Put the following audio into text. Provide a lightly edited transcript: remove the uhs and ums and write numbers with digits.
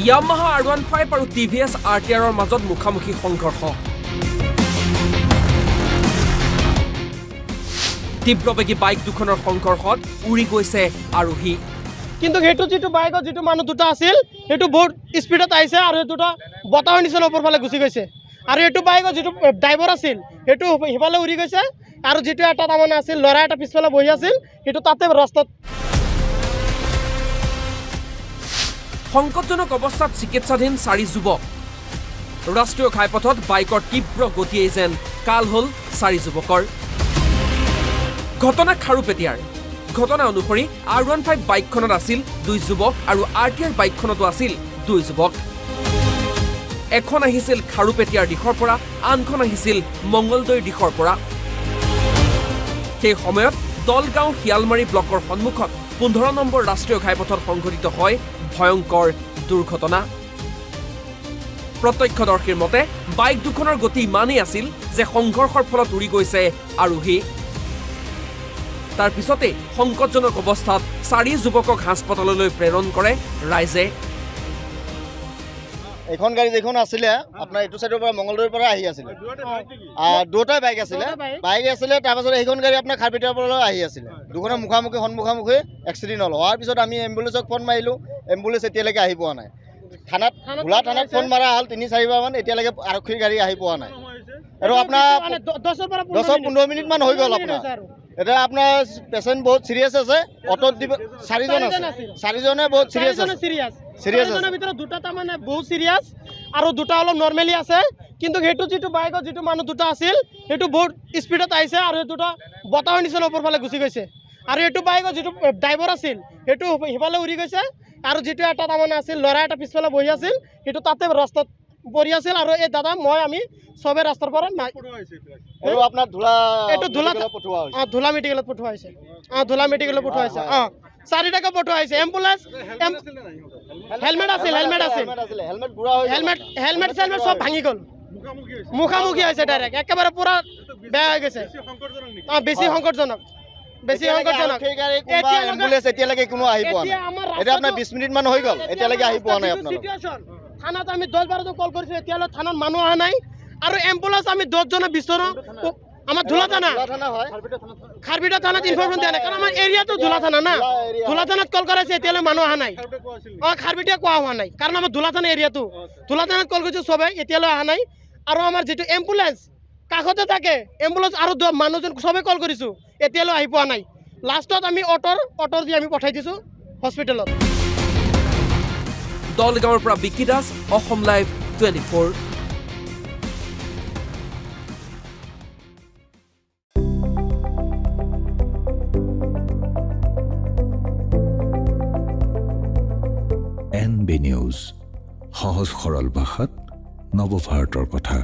Yamaha R15 আৰু TVS RTRৰ মাজত মুখামুখি সংঘৰ্ষ তীব্ৰবেগী বাইক দুখনৰ সংঘৰ্ষত উৰি গৈছে আৰোহী কিন্তু হেতু যেটো বাইকত যেটো মানুহ দুটা আছিল হেতু বহুত স্পিডত আইছে আৰু দুটা বতাহৰ নিচনা ওপৰ ফালে গুচি গৈছে আৰু হেতু বাইকত যেটো ড্ৰাইভাৰ আছিল হেতু হিফালে উৰি গৈছে আৰু যেটো এটা তামানে আছিল লৰা এটা পিছফালে বহি আছিল হেতু তাতে ৰাস্তাত সংকটজনক অৱস্থাত চিকিৎসাধীন 4 যুৱক ৰাষ্ট্ৰীয় ঘাইপথত বাইকৰ তীব্ৰ গতিয়ে যেন কাল হল 4 যুৱকৰ ঘটনা খাৰুপেটিয়াৰ ঘটনা অনুসৰি R15 বাইকখনত আছিল 2 যুৱক আৰু RTR বাইকখনতো আছিল 2 যুৱক এখন আহিছিল খাৰুপেটিয়াৰ দিশৰ পৰা আনখন আহিছিল মঙ্গলদৈৰ দিশৰ পৰা সেই সময়ত দলগাঁও হিয়ালমাৰী ব্লকৰ সন্মুখত 15 নম্বৰ ৰাষ্ট্ৰীয় ঘাইপথত সংঘটিত হয় ভয়ংকৰ দুৰ্ঘটনা প্ৰত্যক্ষদৰ্শীৰ মতে বাইক দুখনৰ গতি ইমানেই আছিল যে সংঘৰ্ষৰ ফলত উৰি গৈছে আৰোহী তাৰ পিছতে সংকটজনক অৱস্থাত 4 যুৱকক হাস্পতাললৈ প্ৰেৰণ কৰে ৰাইজে এখন গাড়ী যেখন আছিলে আপোনাৰ এটো সাইডৰ পৰা মঙ্গলদৈৰ পৰা আহি আছিল দুটা বাইক আছিল তাৰ পাছত এইখন গাড়ী আপোনাৰ খাৰপিটাৰ পৰা আহি আছিল দুখনৰ মুখামুখি সন্মুখামুখি এক্সিডেন্ট হল হোৱাৰ পিছত আমি এম্বুলেন্সক ফোন মাৰিলো এম্বুলেন্স এতিয়ালৈকে আহি পোৱা নাই থানাত ভোলা থানাত ফোন মাৰা হল 3-4 বাৰ মান এতিয়ালৈকে আৰক্ষীৰ গাড়ী আহি পোৱা নাই আৰু আপোনাৰ 10-15 মিনিট মান হৈ গ'ল আপোনাৰ এটা আপোনাৰ পেশেন্ট বহুত সিরিয়াস আছে অটো 4 জন আছে 4 জনে বহুত সিরিয়াস আছে সিরিয়াস জনৰ ভিতৰত দুটা তামানে বহুত সিৰিয়াস আৰু দুটা অলপ নরমালি আছে কিন্তু হেতু যেটো বাইকত যেটো মানুহ দুটা আছিল হেতু বহুত স্পিডত আইছে আৰু দুটা বতাহৰ নিচনা ওপৰ ফালে গুচি গৈছে আৰু হেতু বাইকত যেটো ড্ৰাইভাৰ আছিল হেতু হিফালে উৰি গৈছে আৰু যেটো এটা তামানে আছিল লৰা এটা পিছফালে বহি আছিল হেতু তাতে ৰাস্তাত পৰি আছিল আৰু এই দাদা মই আমি সবে ৰাস্তাৰ পৰা আৰু আপোনাৰ ধুলা পঠোৱা হৈছে ধুলা মেডিকেলত পঠোৱা হৈছে ধুলা মেডিকেলত পঠোৱা হৈছে 4 টাকা পঠোৱা হৈছে এম্বুলেন্স হেলমেট আছিল হেলমেট সব ভাঙি গল মুখামুখি হৈছে ডাইৰেক্ট একেবাৰে পুৰা বেয়া হৈ গৈছে বেছি সংকটজনক এম্বুলেন্স এতিয়ালৈকে কোনো আহি পোৱা নাই এটা আপোনাৰ 20 মিনিট মান হৈ গ'ল এতিয়ালৈকে আহি পোৱা নাই আপোনালোক থানাত আমি 10-12 কল কৰিছো এতিয়ালৈ থানাত মানুহ অহা নাই আৰু এম্বুলেন্স আমি 10 জন বিচৰা আমাৰ ধুলা থানা হয় খাৰবিটা থানাত ইনফৰমেশন দিয়া নাই কাৰণ আমাৰ এৰিয়াটো ধুলা থানা না ধুলা থানাত কল কৰাইছে এতিয়ালৈ মানুহ অহা নাই খাৰবিটা কোৱা হোৱা নাই কাৰণ আমাৰ ধুলা থানা এৰিয়াটো ধুলা থানাত কল কৰিছো সবে এতিয়ালৈ অহা নাই আৰু আমাৰ যেটো এম্বুলেন্স কাখতে থাকে এম্বুলেন্স আৰু মানুহজন সবে কল কৰিছো এতিয়ালৈ আহি পোৱা নাই লাষ্টত আমি অটৰ দি আমি পঠাই দিছো হস্পিটেলত দলগাঁৱৰ পৰা Biki Das Assam live 24 NB News সহজ সৰল ভাষাত নৱভাৰতৰ কথা